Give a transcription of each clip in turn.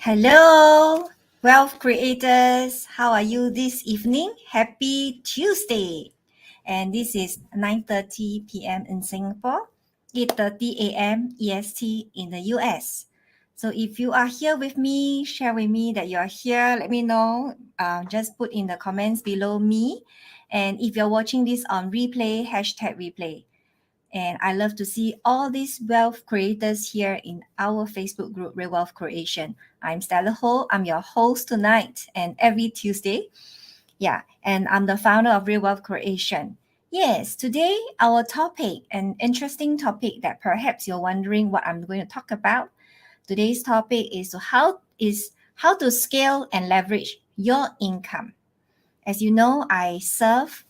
Hello, wealth creators. How are you this evening? Happy Tuesday. And this is 9:30 p.m. in Singapore, 8:30 a.m. EST in the US. So if you are here with me, share with me that you are here. Let me know. Just put in the comments below me. And if you're watching this on replay, hashtag replay. And I love to see all these wealth creators here in our Facebook group, Real Wealth Creation. I'm Stella Ho. I'm your host tonight and every Tuesday. Yeah, and I'm the founder of Real Wealth Creation. Yes, today our topic, an interesting topic that perhaps you're wondering what I'm going to talk about. Today's topic is how to scale and leverage your income. As you know, I serve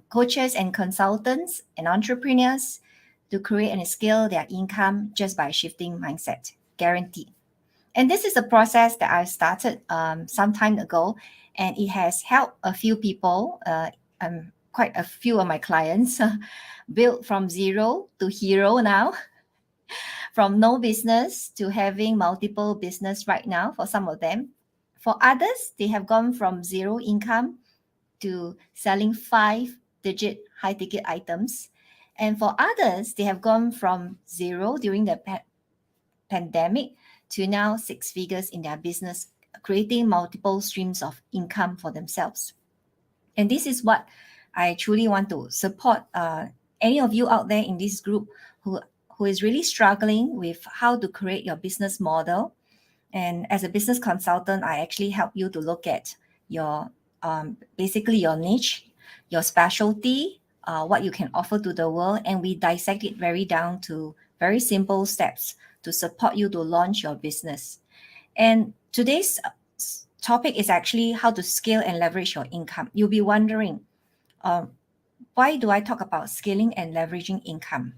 coaches and consultants and entrepreneurs to create and scale their income just by shifting mindset, guaranteed. And this is a process that I started some time ago, and it has helped a few people, quite a few of my clients, build from zero to hero now, from no business to having multiple business right now for some of them. For others, they have gone from zero income to selling 5-digit high ticket items. And for others, they have gone from zero during the pandemic to now 6 figures in their business, creating multiple streams of income for themselves. And this is what I truly want to support any of you out there in this group who is really struggling with how to create your business model. And as a business consultant, I actually help you to look at your basically your niche, your specialty, what you can offer to the world, and we dissect it very down to very simple steps to support you to launch your business. And today's topic is actually how to scale and leverage your income. You'll be wondering, why do I talk about scaling and leveraging income?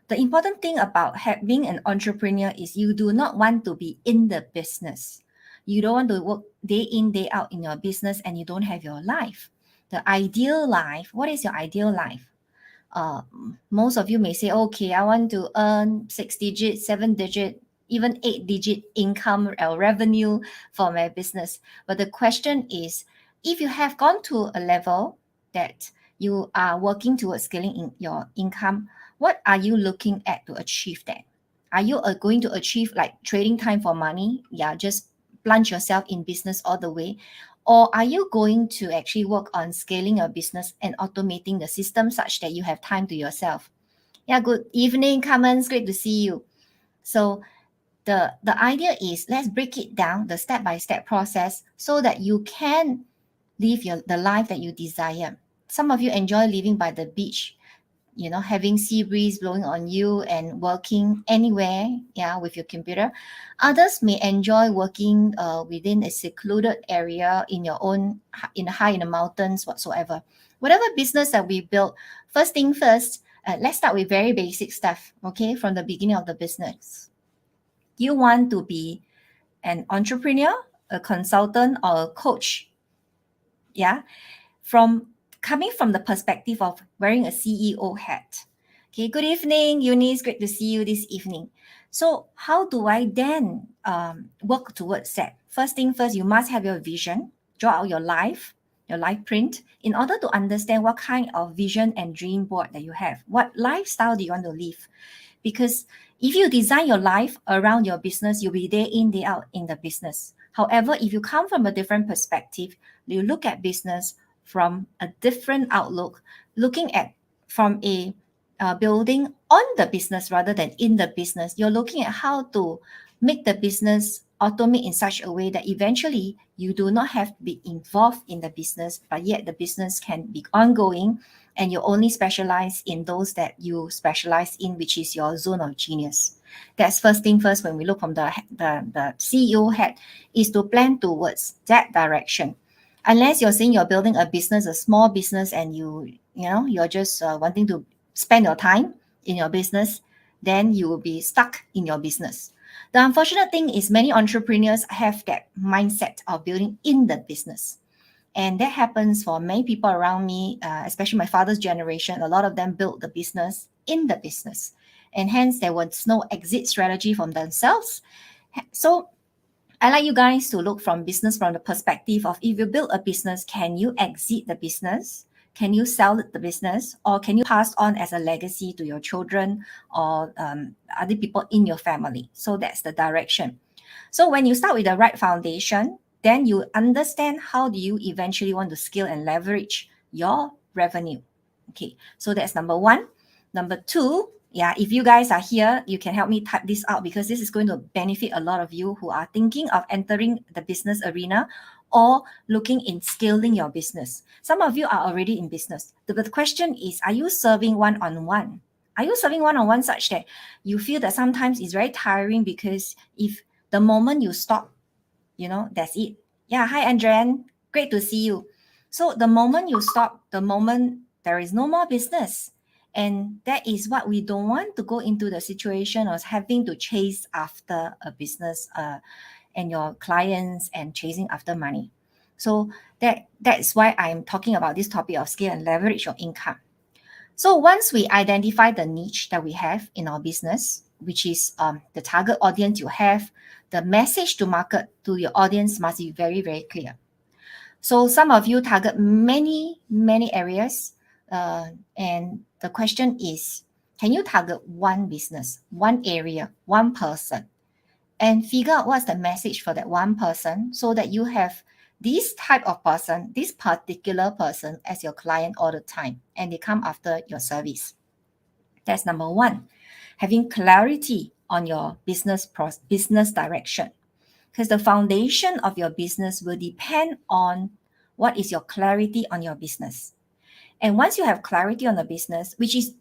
The important thing about being an entrepreneur is you do not want to be in the business. You don't want to work day in, day out in your business and you don't have your life. The ideal life, what is your ideal life? Most of you may say, okay, I want to earn 6-digit, 7-digit, even 8-digit income or revenue for my business. But the question is, if you have gone to a level that you are working towards scaling your income, what are you looking at to achieve that? Are you going to achieve like trading time for money? Yeah, just plunge yourself in business all the way. Or are you going to actually work on scaling your business and automating the system such that you have time to yourself? Yeah, good evening, Carmen. It's great to see you. So the idea is let's break it down, the step-by-step process, so that you can live the life that you desire. Some of you enjoy living by the beach, having sea breeze blowing on you and working anywhere, with your computer. Others may enjoy working within a secluded area in the mountains whatsoever. Whatever business that we build, first thing first, let's start with very basic stuff, okay, from the beginning of the business. You want to be an entrepreneur, a consultant, or a coach, coming from the perspective of wearing a CEO hat. Okay, good evening, Eunice. Great to see you this evening. So how do I then work towards that? First thing first, you must have your vision. Draw out your life print, in order to understand what kind of vision and dream board that you have. What lifestyle do you want to live? Because if you design your life around your business, you'll be day in, day out in the business. However, if you come from a different perspective, you look at business from a different outlook, looking at from a building on the business rather than in the business. You're looking at how to make the business automate in such a way that eventually you do not have to be involved in the business, but yet the business can be ongoing and you only specialize in those that you specialize in, which is your zone of genius. That's first thing first. When we look from the CEO hat, is to plan towards that direction. Unless you're saying you're building a business, a small business, and you're just wanting to spend your time in your business, then you will be stuck in your business. The unfortunate thing is many entrepreneurs have that mindset of building in the business. And that happens for many people around me, especially my father's generation. A lot of them built the business in the business. And hence, there was no exit strategy from themselves. So I like you guys to look from business from the perspective of, if you build a business, can you exit the business? Can you sell the business? Or can you pass on as a legacy to your children or other people in your family? So that's the direction. So when you start with the right foundation, then you understand how do you eventually want to scale and leverage your revenue. Okay, so that's number one. Number two, yeah, if you guys are here, you can help me type this out, because this is going to benefit a lot of you who are thinking of entering the business arena or looking in scaling your business. Some of you are already in business. The question is, are you serving one-on-one? Are you serving one-on-one such that you feel that sometimes it's very tiring, because if the moment you stop, that's it. Yeah, hi, Andren. Great to see you. So the moment you stop, the moment there is no more business. And that is what we don't want, to go into the situation of having to chase after a business and your clients and chasing after money. So that's why I'm talking about this topic of scale and leverage your income. So once we identify the niche that we have in our business, which is the target audience you have, the message to market to your audience must be very, very clear. So some of you target many, many areas. And the question is, can you target one business, one area, one person, and figure out what's the message for that one person, so that you have this type of person, this particular person as your client all the time, and they come after your service. That's number one. Having clarity on your business direction, because the foundation of your business will depend on what is your clarity on your business. And once you have clarity on the business, which is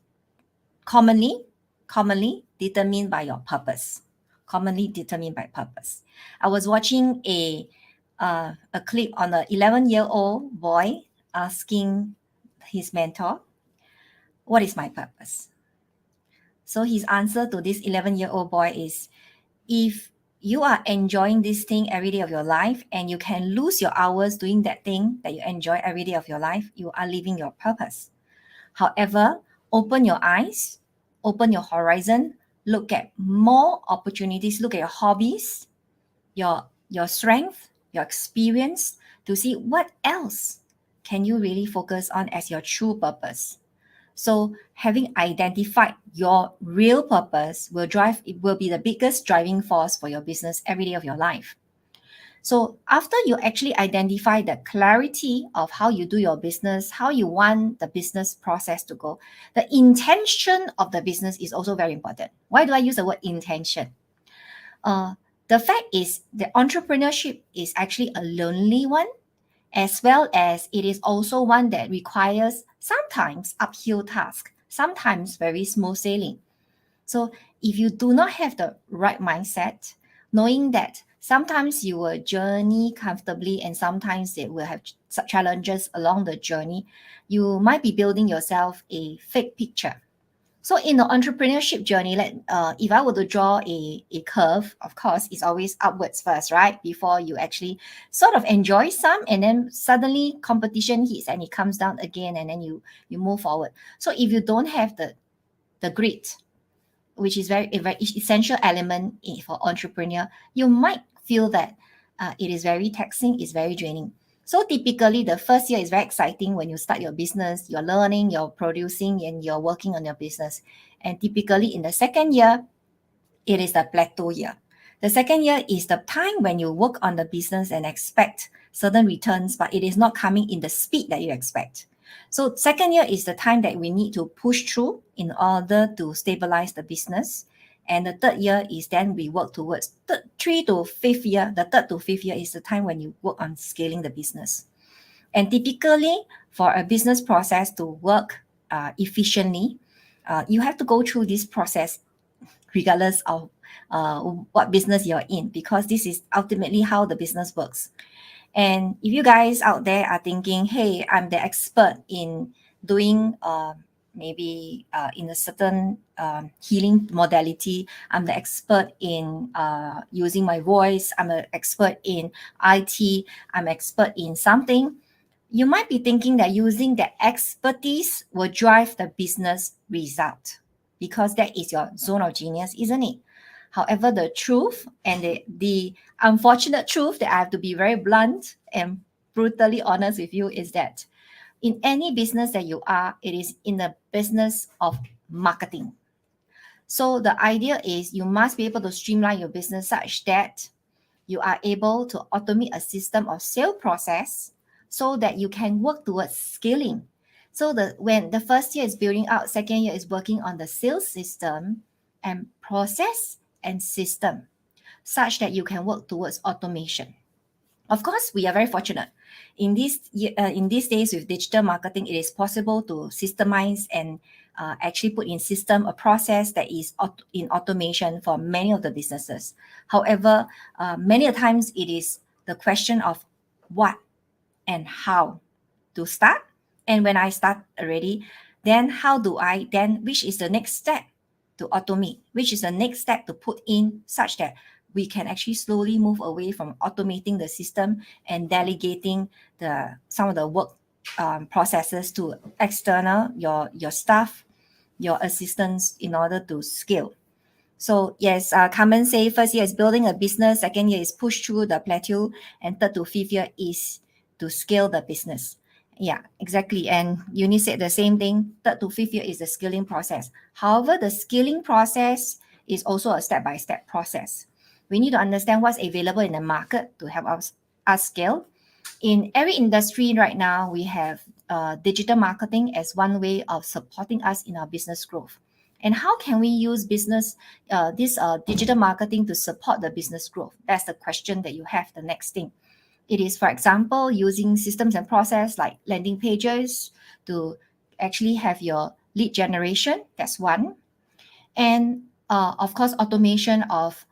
commonly determined by your purpose. Commonly determined by purpose. I was watching a clip on an 11-year-old boy asking his mentor, "What is my purpose?" So his answer to this 11-year-old boy is, if you are enjoying this thing every day of your life and you can lose your hours doing that thing that you enjoy every day of your life, you are living your purpose. However, open your eyes, open your horizon, look at more opportunities, look at your hobbies, your strength, your experience, to see what else can you really focus on as your true purpose. So having identified your real purpose it will be the biggest driving force for your business every day of your life. So after you actually identify the clarity of how you do your business, how you want the business process to go, the intention of the business is also very important. Why do I use the word intention? The fact is that entrepreneurship is actually a lonely one, as well as it is also one that requires sometimes uphill task, sometimes very smooth sailing. So if you do not have the right mindset, knowing that sometimes you will journey comfortably and sometimes it will have challenges along the journey, you might be building yourself a fake picture. So in the entrepreneurship journey, if I were to draw a curve, of course, it's always upwards first, right? Before you actually sort of enjoy some, and then suddenly competition hits and it comes down again, and then you move forward. So if you don't have the grit, which is a very essential element for entrepreneur, you might feel that it is very taxing, it's very draining. So typically, the first year is very exciting when you start your business. You're learning, you're producing, and you're working on your business. And typically, in the second year, it is the plateau year. The second year is the time when you work on the business and expect certain returns, but it is not coming in the speed that you expect. So second year is the time that we need to push through in order to stabilize the business. And the third year is then we work towards the 3 to 5th year. The third to 5th year is the time when you work on scaling the business. And typically, for a business process to work efficiently, you have to go through this process regardless of what business you're in, because this is ultimately how the business works. And if you guys out there are thinking, hey, I'm the expert in doing maybe in a certain healing modality. I'm the expert in using my voice. I'm an expert in IT. I'm expert in something. You might be thinking that using that expertise will drive the business result because that is your zone of genius, isn't it? However, the truth and the unfortunate truth that I have to be very blunt and brutally honest with you is that in any business that you are, it is in the business of marketing. So the idea is you must be able to streamline your business such that you are able to automate a system of sale process so that you can work towards scaling. So when the first year is building out, second year is working on the sales system and process and system such that you can work towards automation. Of course, we are very fortunate. In these days with digital marketing, it is possible to systemize and actually put in system a process that is in automation for many of the businesses. However, many a times it is the question of what and how to start. And when I start already, then how do I then, which is the next step to automate, which is the next step to put in such that we can actually slowly move away from automating the system and delegating some of the work processes to external, your staff, your assistants in order to scale. So yes, Carmen say first year is building a business, second year is push through the plateau, and third to fifth year is to scale the business. Yeah, exactly. And Eunice said the same thing. Third to fifth year is the scaling process. However, the scaling process is also a step-by-step process. We need to understand what's available in the market to help us scale. In every industry right now, we have digital marketing as one way of supporting us in our business growth. And how can we use this digital marketing to support the business growth? That's the question that you have. The next thing, it is, for example, using systems and process like landing pages to actually have your lead generation. That's one, and of course, automation of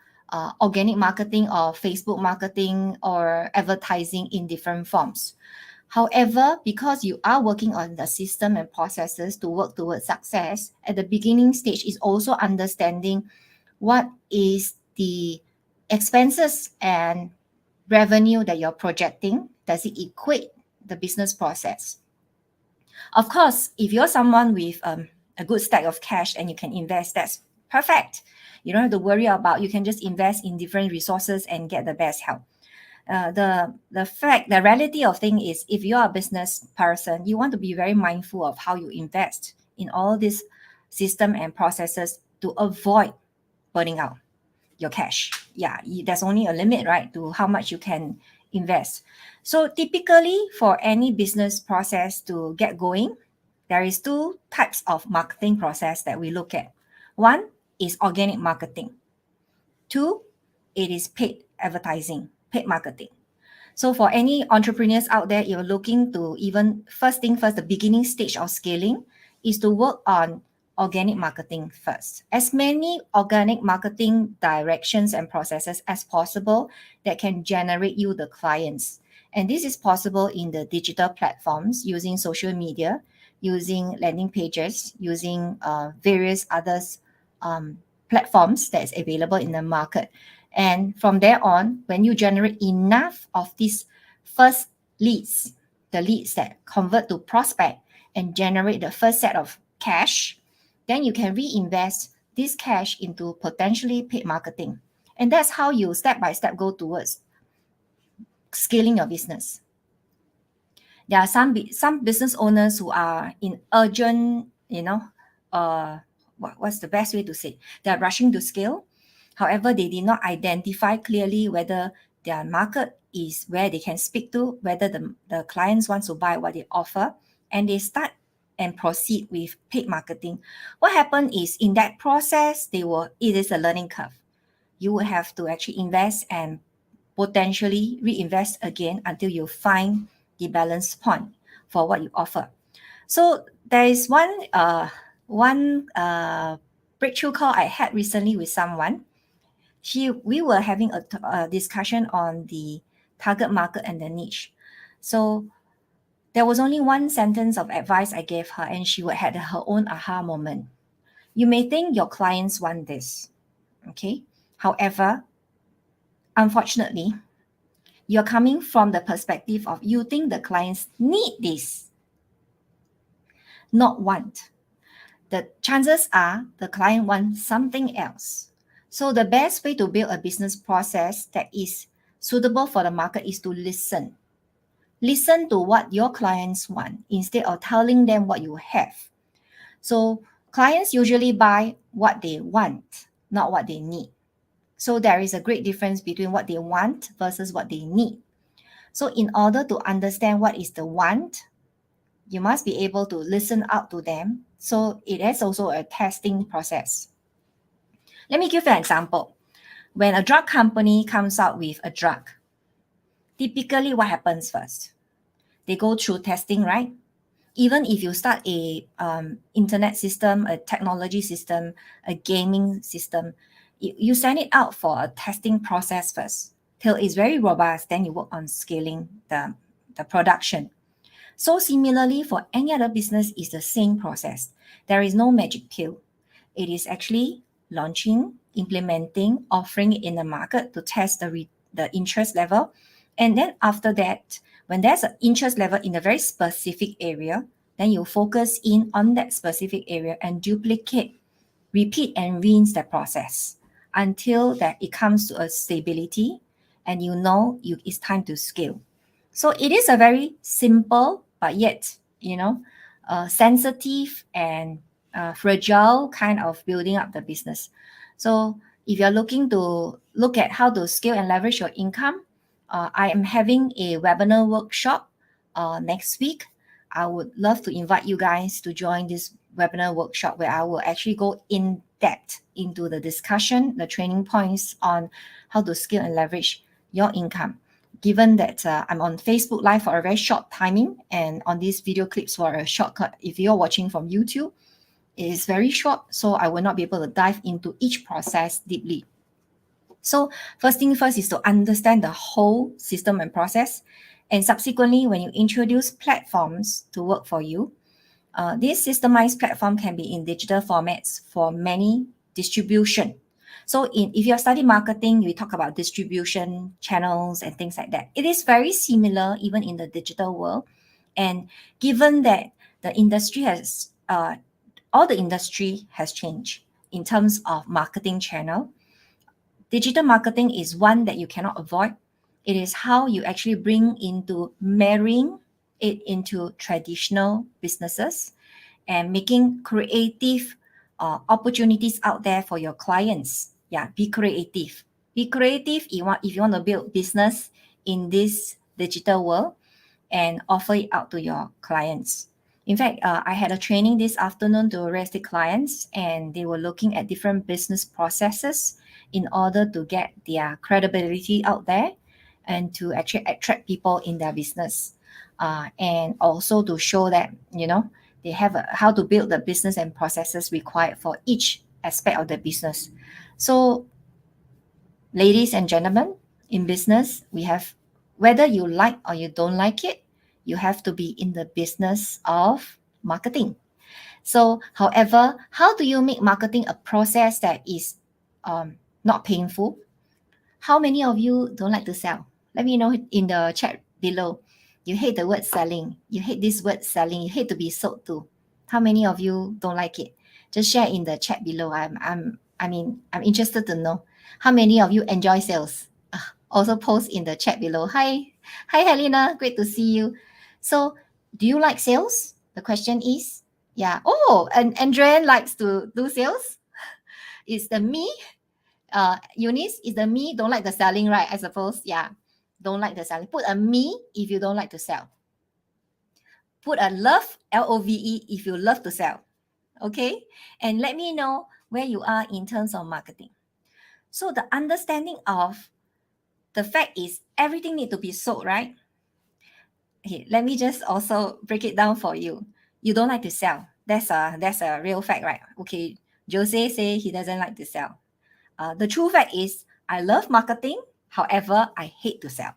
organic marketing or Facebook marketing or advertising in different forms. However, because you are working on the system and processes to work towards success, at the beginning stage is also understanding what is the expenses and revenue that you're projecting. Does it equate the business process? Of course, if you're someone with a good stack of cash and you can invest, that's perfect. You don't have to worry about, you can just invest in different resources and get the best help. The reality of thing is, if you're a business person, you want to be very mindful of how you invest in all these system and processes to avoid burning out your cash. Yeah, there's only a limit, right, to how much you can invest. So typically, for any business process to get going, there is two types of marketing process that we look at. One is organic marketing. Two, it is paid advertising, paid marketing. So for any entrepreneurs out there, you're looking to even first thing first, the beginning stage of scaling is to work on organic marketing first. As many organic marketing directions and processes as possible that can generate you the clients. And this is possible in the digital platforms using social media, using landing pages, using various others platforms that's available in the market. And from there on, when you generate enough of these first leads, the leads that convert to prospect and generate the first set of cash, then you can reinvest this cash into potentially paid marketing. And that's how you step by step go towards scaling your business. There are some business owners who are in urgent, what's the best way to say? They're rushing to scale. However, they did not identify clearly whether their market is where they can speak to, whether the clients want to buy what they offer, and they start and proceed with paid marketing. What happened is in that process, it is a learning curve. You will have to actually invest and potentially reinvest again until you find the balance point for what you offer. So there is one breakthrough call I had recently with someone. We were having a discussion on the target market and the niche. So There was only one sentence of advice I gave her, and she would had her own aha moment. You may think your clients want this, okay? However, unfortunately, you're coming from the perspective of you think the clients need this, not want. The chances are the client wants something else. So the best way to build a business process that is suitable for the market is to listen. Listen to what your clients want instead of telling them what you have. So clients usually buy what they want, not what they need. So there is a great difference between what they want versus what they need. So in order to understand what is the want, you must be able to listen out to them. So it is also a testing process. Let me give you an example. When a drug company comes out with a drug, typically what happens first? They go through testing, right? Even if you start a internet system, a technology system, a gaming system, you send it out for a testing process first till it's very robust. Then you work on scaling the production. So similarly, for any other business, it's the same process. There is no magic pill. It is actually launching, implementing, offering it in the market to test the interest level. And then after that, when there's an interest level in a very specific area, then you focus in on that specific area and duplicate, repeat and rinse the process until that it comes to a stability and it's time to scale. So it is a very simple but yet, sensitive and fragile kind of building up the business. So if you're looking to look at how to scale and leverage your income, I am having a webinar workshop next week. I would love to invite you guys to join this webinar workshop where I will actually go in depth into the discussion, the training points on how to scale and leverage your income. Given that I'm on Facebook Live for a very short timing and on these video clips for a shortcut, if you're watching from YouTube, it is very short, so I will not be able to dive into each process deeply. So first thing first is to understand the whole system and process. And subsequently, when you introduce platforms to work for you, this systemized platform can be in digital formats for many distribution. So if you're studying marketing, we talk about distribution channels and things like that. It is very similar even in the digital world. And given that the industry all the industry has changed in terms of marketing channel, digital marketing is one that you cannot avoid. It is how you actually bring into marrying it into traditional businesses and making creative opportunities out there for your clients. Yeah, be creative. Be creative if you want to build business in this digital world and offer it out to your clients. In fact, I had a training this afternoon to real estate clients, and they were looking at different business processes in order to get their credibility out there and to actually attract people in their business. And also to show that, they have how to build the business and processes required for each aspect of the business. So, ladies and gentlemen, in business, we have, whether you like or you don't like it, you have to be in the business of marketing. So, however, how do you make marketing a process that is not painful? How many of you don't like to sell? Let me know in the chat below. You hate the word selling. You hate this word selling. You hate to be sold to. How many of you don't like it? Just share in the chat below. I'm interested to know how many of you enjoy sales. Also post in the chat below. Hi Helena, great to see you. So, do you like sales? The question is, yeah. Oh, and Andrea likes to do sales. Is the me? Eunice, is the me don't like the selling, right? I suppose, yeah. Don't like the selling. Put a me if you don't like to sell. Put a love, LOVE, if you love to sell. Okay? And let me know where you are in terms of marketing. So the understanding of the fact is everything need to be sold, right? Okay, let me just also break it down for you. You don't like to sell. That's a real fact, right? Okay, Jose say he doesn't like to sell. The true fact is I love marketing. However, I hate to sell.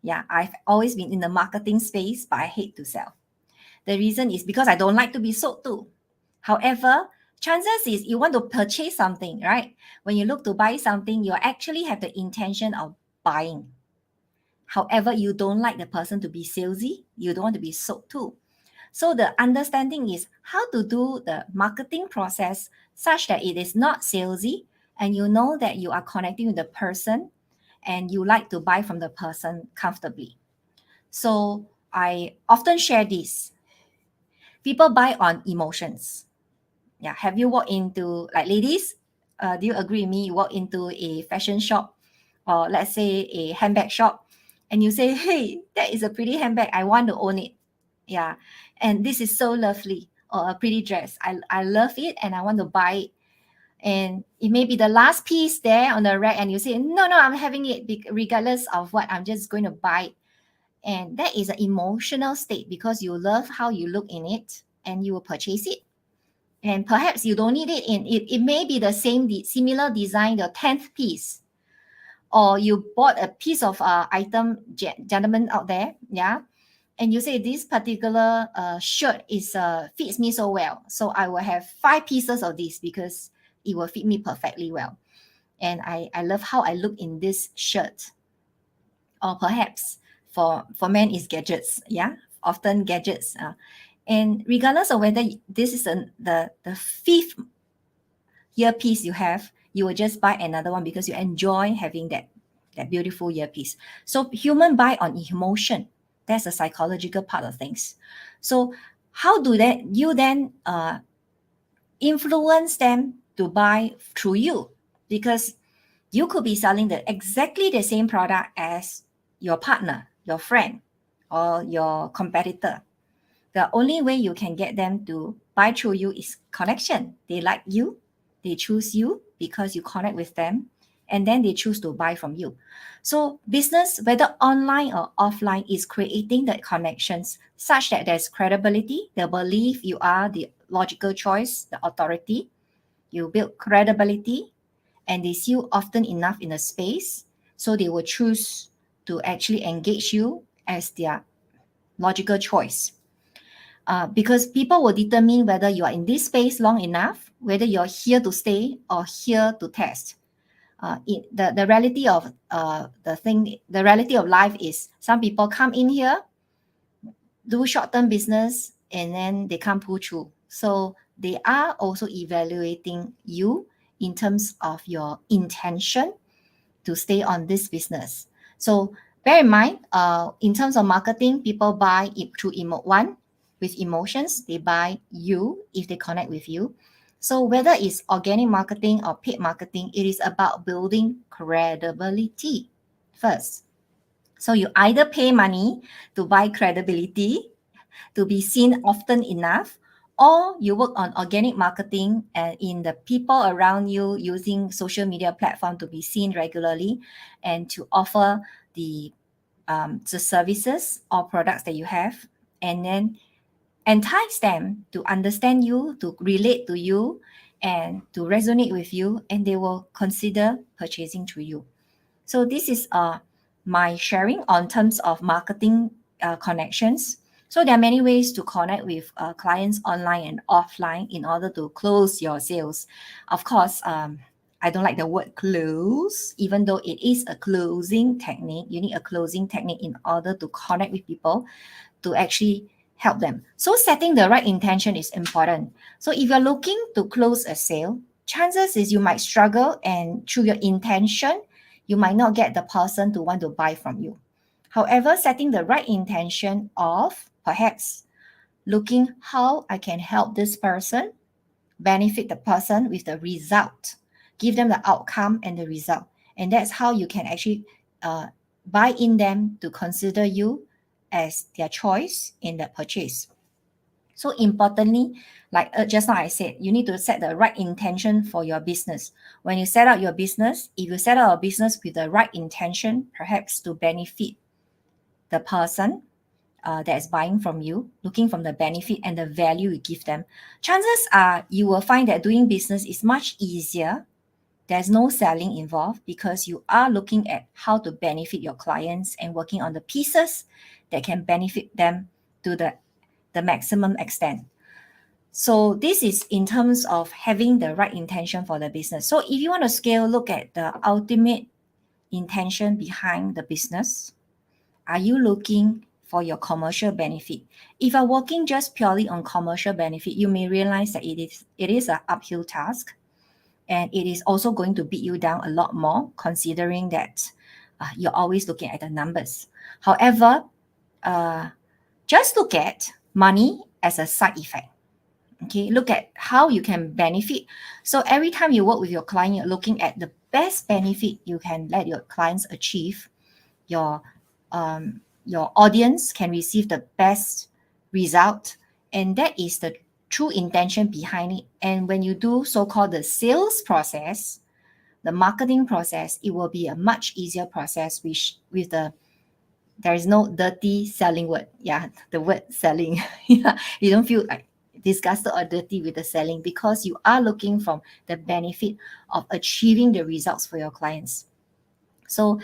Yeah, I've always been in the marketing space, but I hate to sell. The reason is because I don't like to be sold to. However, chances is you want to purchase something, right? When you look to buy something, you actually have the intention of buying. However, you don't like the person to be salesy. You don't want to be sold to. So the understanding is how to do the marketing process such that it is not salesy and you know that you are connecting with the person and you like to buy from the person comfortably. So I often share this. People buy on emotions. Yeah. Have you walked into, like ladies, do you agree with me? You walk into a fashion shop or let's say a handbag shop and you say, hey, that is a pretty handbag. I want to own it. Yeah. And this is so lovely. Or a pretty dress. I love it and I want to buy it. And it may be the last piece there on the rack and you say, no, no, I'm having it regardless of what. I'm just going to buy it. And that is an emotional state because you love how you look in it and you will purchase it. And perhaps you don't need it in it. It may be the same similar design, the 10th piece, or you bought a piece of item, gentlemen out there, yeah, and you say this particular shirt is fits me so well, so I will have 5 pieces of this because it will fit me perfectly well, and I love how I look in this shirt. Or perhaps for men is gadgets, yeah, often gadgets, and regardless of whether this is the fifth earpiece you have, you will just buy another one because you enjoy having that beautiful earpiece. So human buy on emotion. That's the psychological part of things. So how do that you then influence them to buy through you? Because you could be selling exactly the same product as your partner, your friend, or your competitor. The only way you can get them to buy through you is connection. They like you, they choose you because you connect with them, and then they choose to buy from you. So business, whether online or offline, is creating the connections such that there's credibility. They believe you are the logical choice, the authority. You build credibility, and they see you often enough in the space, so they will choose to actually engage you as their logical choice. Because people will determine whether you are in this space long enough, whether you're here to stay or here to test. The reality of the reality of life is some people come in here, do short-term business, and then they can't pull through. So they are also evaluating you in terms of your intention to stay on this business. So bear in mind, in terms of marketing, people buy it through one with emotions. They buy you if they connect with you. So whether it's organic marketing or paid marketing, it is about building credibility first. So you either pay money to buy credibility, to be seen often enough, or you work on organic marketing and in the people around you using social media platform to be seen regularly and to offer the services or products that you have, and then entice them to understand you, to relate to you, and to resonate with you, and they will consider purchasing through you. So this is my sharing on terms of marketing connections. So there are many ways to connect with clients online and offline in order to close your sales. Of course, I don't like the word close, even though it is a closing technique. You need a closing technique in order to connect with people to actually help them. So setting the right intention is important. So if you're looking to close a sale, chances is you might struggle, and through your intention, you might not get the person to want to buy from you. However, setting the right intention of perhaps looking how I can help this person, benefit the person with the result, give them the outcome and the result. And that's how you can actually buy in them to consider you as their choice in the purchase. So importantly, like just now I said, you need to set the right intention for your business. When you set out your business, if you set out a business with the right intention, perhaps to benefit the person that is buying from you, looking from the benefit and the value you give them, chances are you will find that doing business is much easier there's no selling involved because you are looking at how to benefit your clients and working on the pieces that can benefit them to the maximum extent. So this is in terms of having the right intention for the business. So if you want to scale, look at the ultimate intention behind the business. Are you looking for your commercial benefit? If you're working just purely on commercial benefit, you may realize that it is an uphill task, and it is also going to beat you down a lot more, considering that you're always looking at the numbers. However, just look at money as a side effect. Okay, look at how you can benefit. So every time you work with your client, you're looking at the best benefit you can let your clients achieve. Your audience can receive the best result, and that is the true intention behind it. And when you do so-called the sales process, the marketing process, it will be a much easier process there is no dirty selling word. Yeah, the word selling. Yeah, you don't feel like disgusted or dirty with the selling because you are looking from the benefit of achieving the results for your clients. So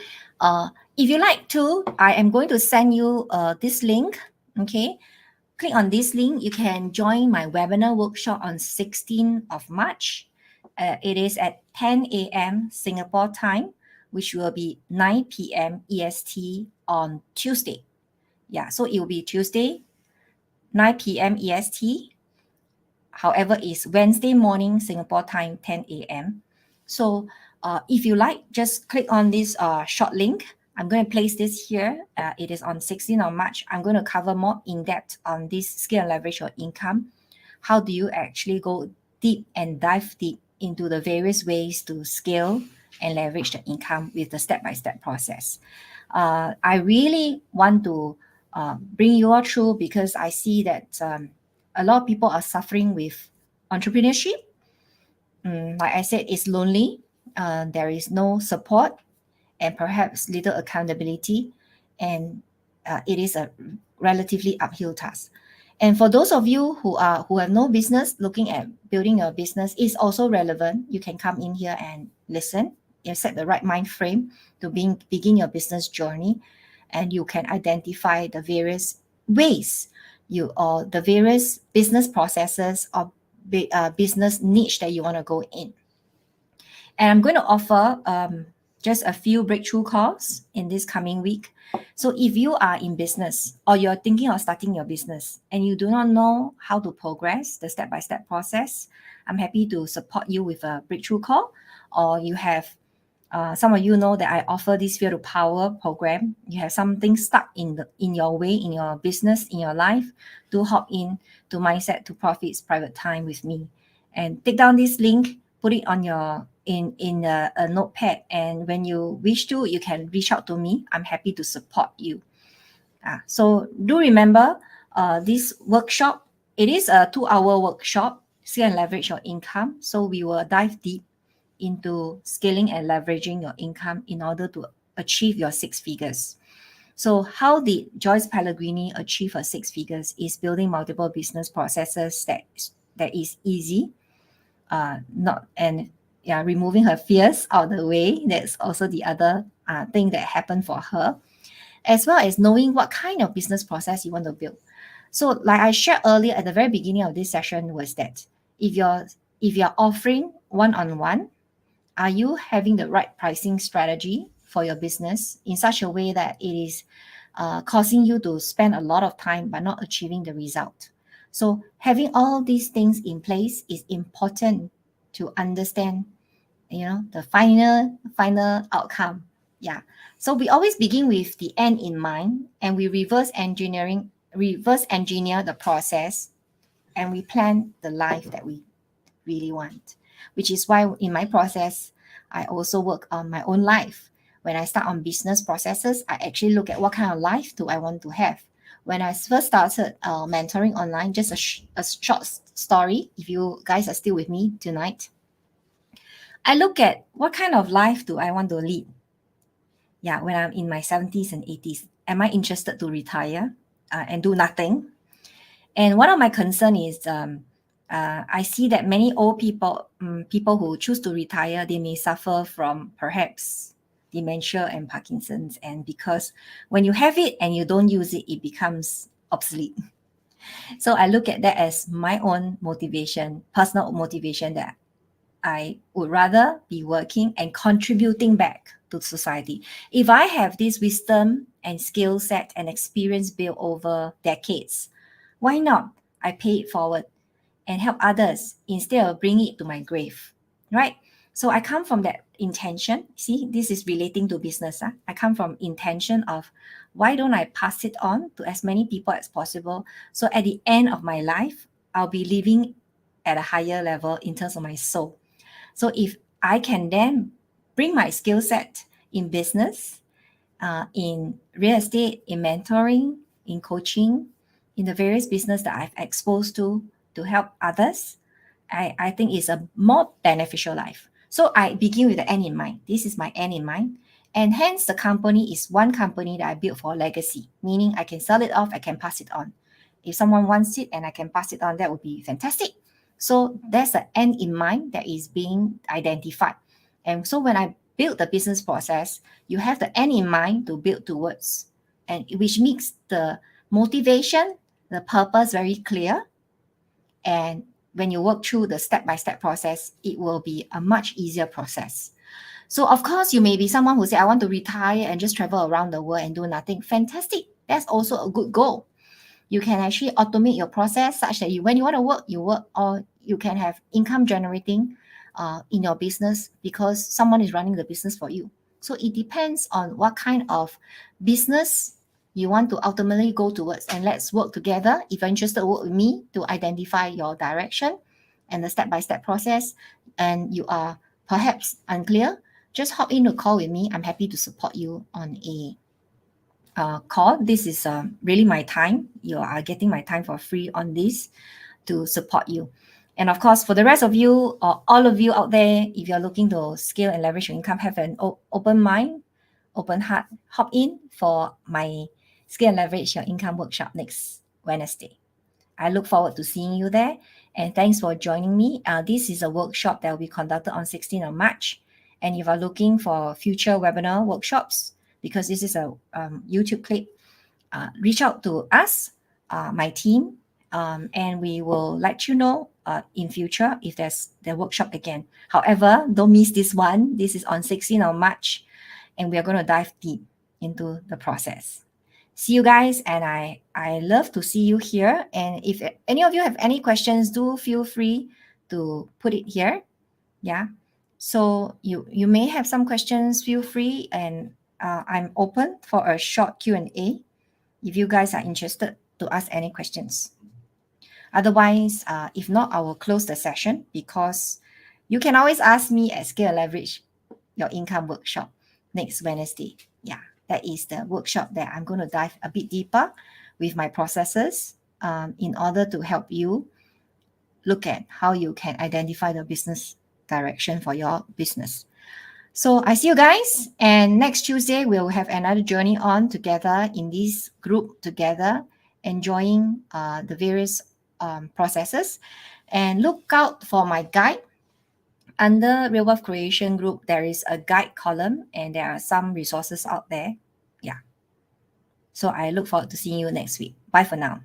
if you like to, I am going to send you this link. Okay, click on this link. You can join my webinar workshop on 16th of March. It is at 10 a.m. Singapore time, which will be 9 p.m. EST on Tuesday. Yeah, so it will be Tuesday, 9 p.m. EST. However, it's Wednesday morning Singapore time, 10 a.m. So if you like, just click on this short link. I'm going to place this here. It is on 16th of March. I'm going to cover more in depth on this scale and leverage your income. How do you actually go deep and dive deep into the various ways to scale and leverage the income with the step-by-step process? I really want to bring you all through because I see that a lot of people are suffering with entrepreneurship. Like I said, it's lonely. There is no support and perhaps little accountability, and it is a relatively uphill task. And for those of you who have no business, looking at building your business is also relevant. You can come in here and listen. You set the right mind frame to begin your business journey, and you can identify the various ways or the various business processes or business niche that you want to go in. And I'm going to offer just a few breakthrough calls in this coming week. So if you are in business or you're thinking of starting your business and you do not know how to progress the step-by-step process, I'm happy to support you with a breakthrough call. Or you have some of you know that I offer this Fear to Power program. You have something stuck in your way, in your business, in your life, do hop in to Mindset to Profits Private Time with me. And take down this link, put it on your in a notepad, and when you wish to, you can reach out to me. I'm happy to support you. So do remember this workshop, it is a 2-hour workshop, Scale and Leverage Your Income. So we will dive deep into scaling and leveraging your income in order to achieve your 6 figures. So how did Joyce Pellegrini achieve her 6 figures is building multiple business processes that is easy, removing her fears out of the way. That's also the other thing that happened for her, as well as knowing what kind of business process you want to build. So like I shared earlier at the very beginning of this session was that if you're offering one-on-one, are you having the right pricing strategy for your business in such a way that it is causing you to spend a lot of time but not achieving the result? So having all these things in place is important to understand, the final outcome. Yeah. So we always begin with the end in mind, and we reverse engineer the process, and we plan the life that we really want, which is why in my process, I also work on my own life. When I start on business processes, I actually look at what kind of life do I want to have. When I first started mentoring online, just a short story, if you guys are still with me tonight, I look at what kind of life do I want to lead. Yeah, when I'm in my 70s and 80s, am I interested to retire and do nothing? And one of my concern is I see that many old people, people who choose to retire, they may suffer from perhaps dementia and Parkinson's. And because when you have it and you don't use it, it becomes obsolete. So I look at that as my own motivation, personal motivation, that I would rather be working and contributing back to society. If I have this wisdom and skill set and experience built over decades, why not? I pay it forward and help others instead of bringing it to my grave, right? So I come from that intention. See, this is relating to business. I come from intention of why don't I pass it on to as many people as possible? So at the end of my life, I'll be living at a higher level in terms of my soul. So if I can then bring my skill set in business, in real estate, in mentoring, in coaching, in the various business that I've exposed to help others, I think it's a more beneficial life. So I begin with the end in mind. This is my end in mind. And hence the company is one company that I built for legacy, meaning I can sell it off, I can pass it on. If someone wants it and I can pass it on, that would be fantastic. So there's the end in mind that is being identified. And so when I build the business process, you have the end in mind to build towards, and which makes the motivation, the purpose very clear. And when you work through the step-by-step process, it will be a much easier process. So of course, you may be someone who say, I want to retire and just travel around the world and do nothing. Fantastic. That's also a good goal. You can actually automate your process such that when you want to work, you work, or you can have income generating in your business because someone is running the business for you. So it depends on what kind of business you want to ultimately go towards, and let's work together. If you're interested, work with me to identify your direction and the step-by-step process, and you are perhaps unclear, just hop in a call with me. I'm happy to support you on a call. This is really my time. You are getting my time for free on this to support you. And of course, for the rest of you, or all of you out there, if you're looking to scale and leverage your income, have an open mind, open heart, hop in for my Scale and Leverage Your Income workshop next Wednesday. I look forward to seeing you there. And thanks for joining me. This is a workshop that will be conducted on 16th of March. And if you're looking for future webinar workshops, because this is a YouTube clip, reach out to us, my team, and we will let you know in future if there's the workshop again. However, don't miss this one. This is on 16th of March, and we are going to dive deep into the process. See you guys, and I love to see you here. And if any of you have any questions, do feel free to put it here. Yeah. So you may have some questions, feel free, and I'm open for a short Q&A if you guys are interested to ask any questions. Otherwise, if not, I will close the session, because you can always ask me at Scale and Leverage Your Income workshop next Wednesday. Yeah, that is the workshop that I'm going to dive a bit deeper with my processes in order to help you look at how you can identify the business direction for your business. So I see you guys, and next Tuesday we'll have another journey on together in this group together, enjoying the various processes. And look out for my guide. Under Real Wealth Creation Group, there is a guide column, and there are some resources out there. Yeah. So I look forward to seeing you next week. Bye for now.